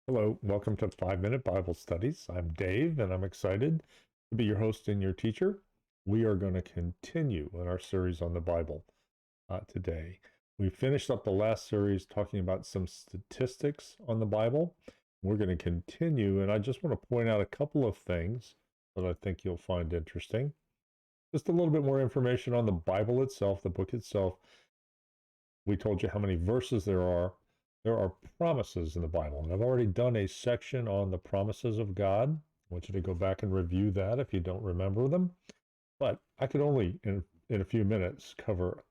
Hello, welcome to 5 Minute Bible Studies. I'm Dave, and I'm excited to be your host and your teacher. We are going to continue in our series on the Bible today. We finished up the last series talking about some statistics on the Bible. We're going to continue, and I just want to point out a couple of things that I think you'll find interesting. Just a little bit more information on the Bible itself, the book itself. We told you how many verses there are. There are promises in the Bible, and I've already done a section on the promises of God. I want you to go back and review that if you don't remember them. But I could only, in a few minutes, cover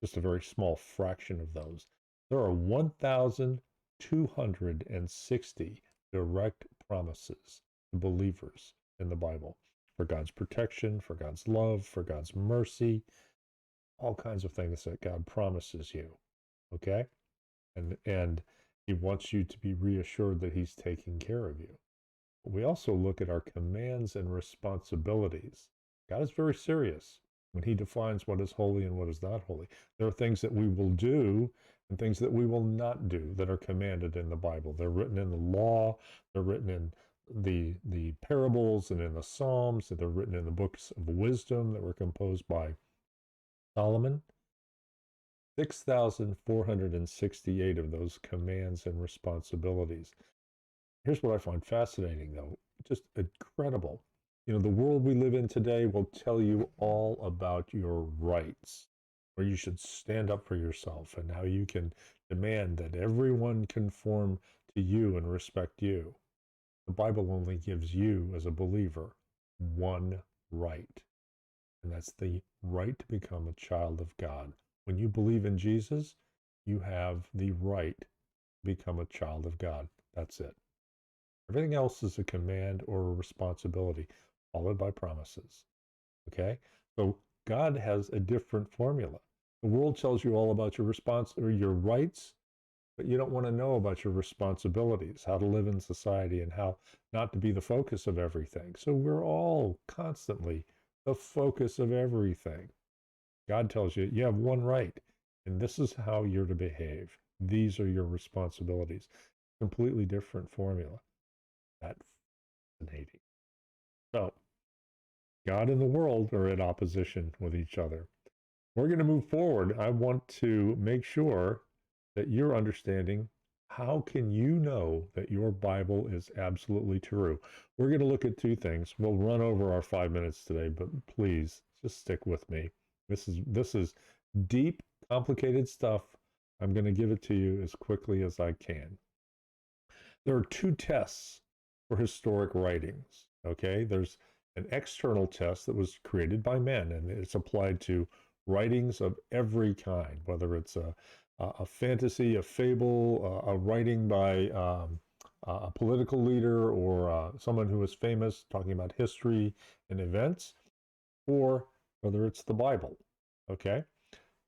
just a very small fraction of those. There are 1,260 direct promises to believers in the Bible for God's protection, for God's love, for God's mercy, all kinds of things that God promises you. Okay? And he wants you to be reassured that he's taking care of you. But we also look at our commands and responsibilities. God is very serious when he defines what is holy and what is not holy. There are things that we will do and things that we will not do that are commanded in the Bible. They're written in the law, they're written in the parables and in the Psalms, and they're written in the books of wisdom that were composed by Solomon. 6,468 of those commands and responsibilities. Here's what I find fascinating, though, just incredible. You know, the world we live in today will tell you all about your rights, where you should stand up for yourself and how you can demand that everyone conform to you and respect you. The Bible only gives you, as a believer, one right, and that's the right to become a child of God. When you believe in Jesus, you have the right to become a child of God. That's it. Everything else is a command or a responsibility, followed by promises. Okay? So God has a different formula. The world tells you all about your your rights, but you don't want to know about your responsibilities, how to live in society and how not to be the focus of everything. So we're all constantly the focus of everything. God tells you you have one right, and this is how you're to behave. These are your responsibilities. Completely different formula. That's fascinating. So, God and the world are in opposition with each other. We're going to move forward. I want to make sure that you're understanding how can you know that your Bible is absolutely true. We're going to look at two things. We'll run over our 5 minutes today, but please just stick with me. This is deep, complicated stuff. I'm going to give it to you as quickly as I can. There are two tests for historic writings. Okay, there's an external test that was created by men, and it's applied to writings of every kind, whether it's a fantasy, a fable, a writing by a political leader or someone who is famous talking about history and events, or whether it's the Bible. Okay?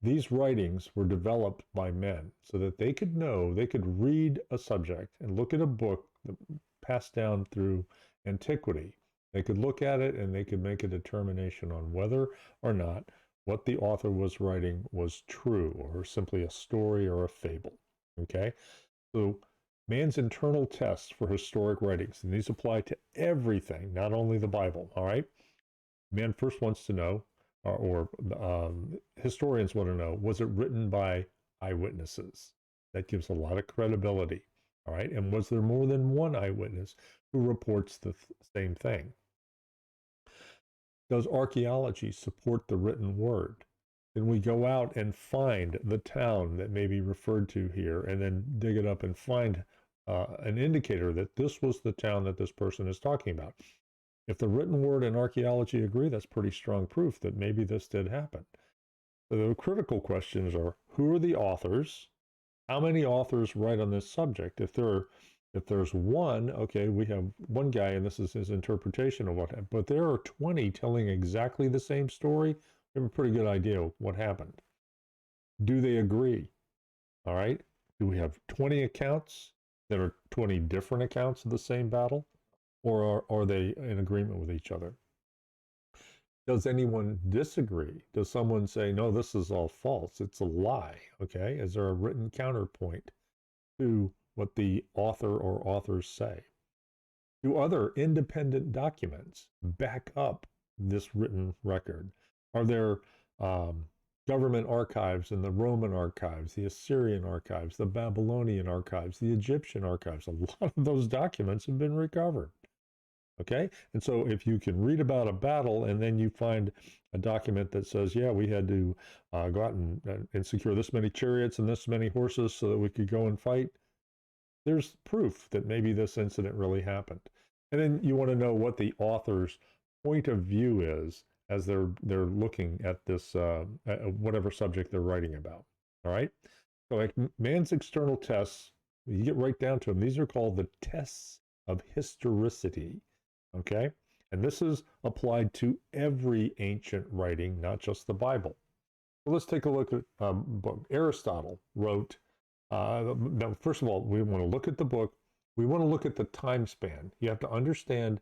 These writings were developed by men so that they could know, they could read a subject and look at a book that passed down through antiquity. They could look at it and they could make a determination on whether or not what the author was writing was true or simply a story or a fable. Okay? So man's internal tests for historic writings, and these apply to everything, not only the Bible, all right? Man first wants to know, or historians want to know, was it written by eyewitnesses? That gives a lot of credibility, all right? And was there more than one eyewitness who reports the same thing? Does archaeology support the written word? Can we go out and find the town that may be referred to here and then dig it up and find an indicator that this was the town that this person is talking about? If the written word and archaeology agree, that's pretty strong proof that maybe this did happen. So the critical questions are, who are the authors? How many authors write on this subject? If there's one, okay, we have one guy and this is his interpretation of what happened. But there are 20 telling exactly the same story. We have a pretty good idea of what happened. Do they agree? All right. Do we have 20 accounts that are 20 different accounts of the same battle? Or are they in agreement with each other? Does anyone disagree? Does someone say, no, this is all false? It's a lie. Okay. Is there a written counterpoint to what the author or authors say? Do other independent documents back up this written record? Are there government archives in the Roman archives, the Assyrian archives, the Babylonian archives, the Egyptian archives? A lot of those documents have been recovered. Okay, and so if you can read about a battle and then you find a document that says, yeah, we had to go out and secure this many chariots and this many horses so that we could go and fight, there's proof that maybe this incident really happened. And then you want to know what the author's point of view is as they're looking at this whatever subject they're writing about. All right. So like man's external tests, you get right down to them. These are called the tests of historicity. Okay. And this is applied to every ancient writing, not just the Bible. So let's take a look at a book. Aristotle wrote. Now, first of all, we want to look at the book. We want to look at the time span. You have to understand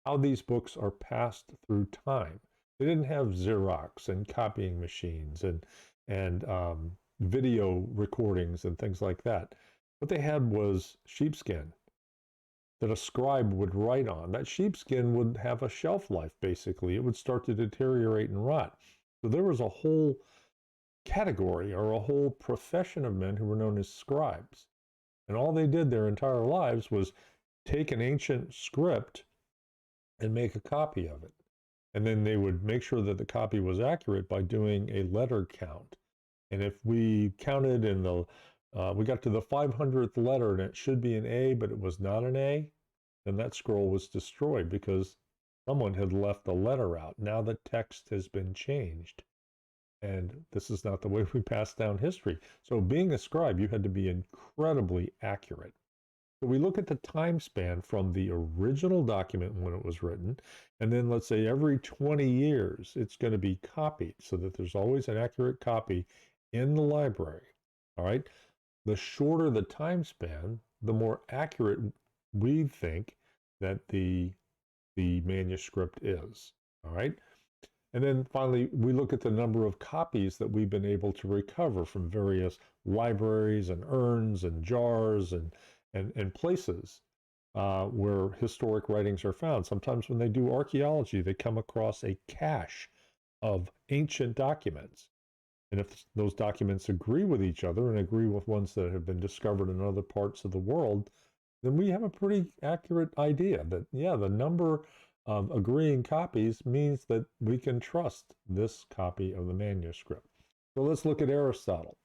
how these books are passed through time. They didn't have Xerox and copying machines and video recordings and things like that. What they had was sheepskin that a scribe would write on. That sheepskin would have a shelf life, basically. It would start to deteriorate and rot. So there was a whole category or a whole profession of men who were known as scribes. And all they did their entire lives was take an ancient script and make a copy of it. And then they would make sure that the copy was accurate by doing a letter count. And if we counted in we got to the 500th letter and it should be an A, but it was not an A, then that scroll was destroyed because someone had left a letter out. Now the text has been changed. And this is not the way we pass down history. So being a scribe, you had to be incredibly accurate. So we look at the time span from the original document when it was written, and then let's say every 20 years it's going to be copied so that there's always an accurate copy in the library. All right. The shorter the time span, the more accurate we think that the manuscript is. All right. And then finally, we look at the number of copies that we've been able to recover from various libraries and urns and jars and places where historic writings are found. Sometimes when they do archaeology, they come across a cache of ancient documents. And if those documents agree with each other and agree with ones that have been discovered in other parts of the world, then we have a pretty accurate idea that, yeah, the number of agreeing copies means that we can trust this copy of the manuscript. So let's look at Aristotle.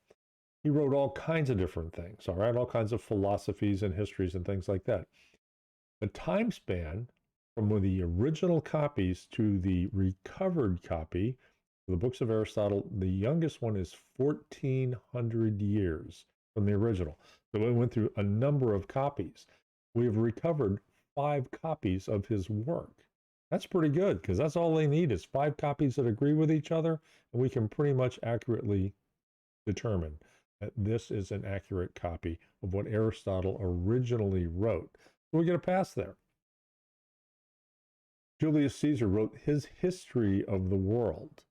He wrote all kinds of different things, all right, all kinds of philosophies and histories and things like that. The time span from when the original copies to the recovered copy, the books of Aristotle, the youngest one is 1,400 years from the original. So it went through a number of copies. We have recovered 5 copies of his work. That's pretty good because that's all they need is 5 copies that agree with each other, and we can pretty much accurately determine that this is an accurate copy of what Aristotle originally wrote. So we get a pass there. Julius Caesar wrote his history of the world.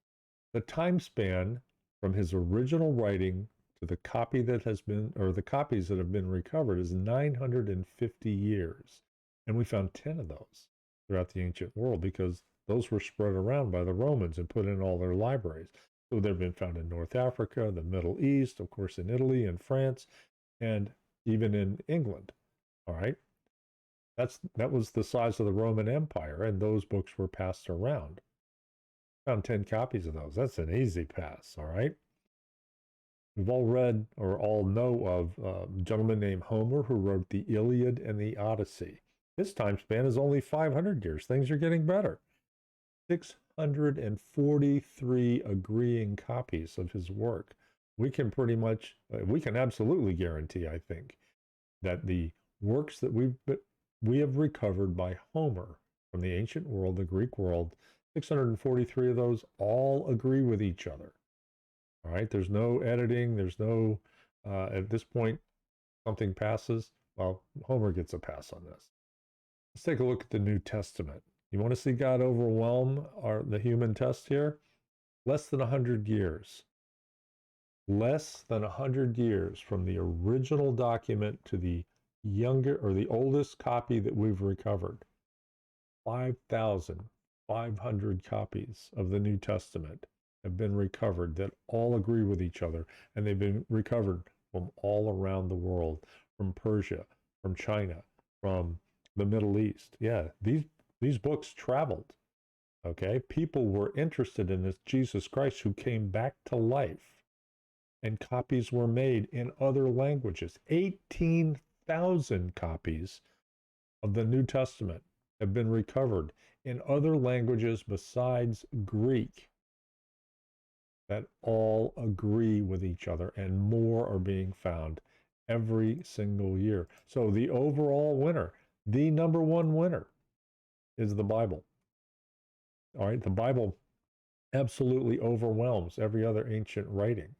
The time span from his original writing to the copy that has been, or the copies that have been recovered, is 950 years. And we found 10 of those throughout the ancient world because those were spread around by the Romans and put in all their libraries. So they've been found in North Africa, the Middle East, of course in Italy and France, and even in England. All right. That was the size of the Roman Empire, and those books were passed around. Found 10 copies of those. That's an easy pass, all right? We've all read or all know of a gentleman named Homer who wrote the Iliad and the Odyssey. His time span is only 500 years. Things are getting better. 643 agreeing copies of his work. We can absolutely guarantee, I think, that the works that we have recovered by Homer from the ancient world, the Greek world, 643 of those all agree with each other. All right, there's no editing. There's no, at this point, something passes. Well, Homer gets a pass on this. Let's take a look at the New Testament. You want to see God overwhelm the human test here? Less than 100 years. Less than 100 years from the original document to the younger or the oldest copy that we've recovered. 5,500 copies of the New Testament have been recovered that all agree with each other, and they've been recovered from all around the world, from Persia, from China, from the Middle East. Yeah, these books traveled. Okay, people were interested in this Jesus Christ who came back to life, and copies were made in other languages. 18,000 copies of the New Testament have been recovered in other languages besides Greek that all agree with each other, and more are being found every single year. So the overall winner, the number one winner, is the Bible. All right, the Bible absolutely overwhelms every other ancient writing.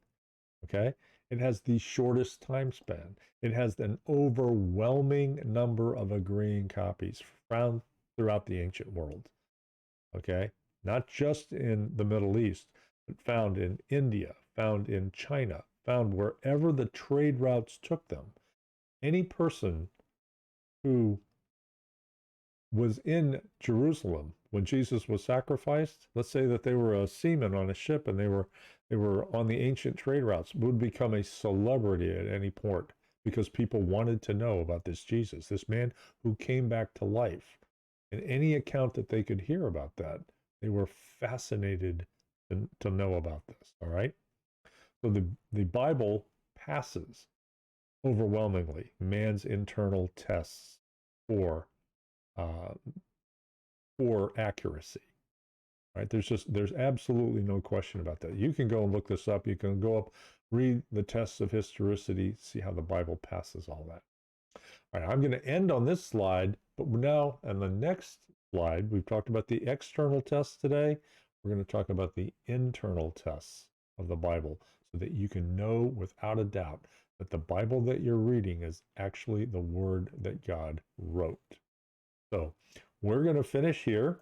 Okay, it has the shortest time span. It has an overwhelming number of agreeing copies found throughout the ancient world. Okay, not just in the Middle East, but found in India, found in China, found wherever the trade routes took them. Any person who was in Jerusalem when Jesus was sacrificed, let's say that they were a seaman on a ship and they were on the ancient trade routes, would become a celebrity at any port because people wanted to know about this Jesus, this man who came back to life. And any account that they could hear about that, they were fascinated to know about this. All right. So the Bible passes overwhelmingly man's internal tests for uh, for accuracy. Right? There's absolutely no question about that. You can go and look this up. You can go up, read the tests of historicity, see how the Bible passes all that. All right, I'm going to end on this slide, but now on the next slide, we've talked about the external tests today. We're going to talk about the internal tests of the Bible so that you can know without a doubt that the Bible that you're reading is actually the word that God wrote. So we're going to finish here,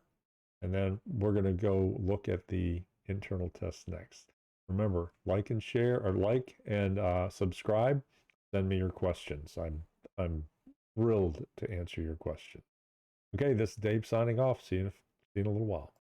and then we're going to go look at the internal tests next. Remember, like and share, or like and subscribe. Send me your questions. I'm thrilled to answer your question. Okay, this is Dave signing off. See you in a little while.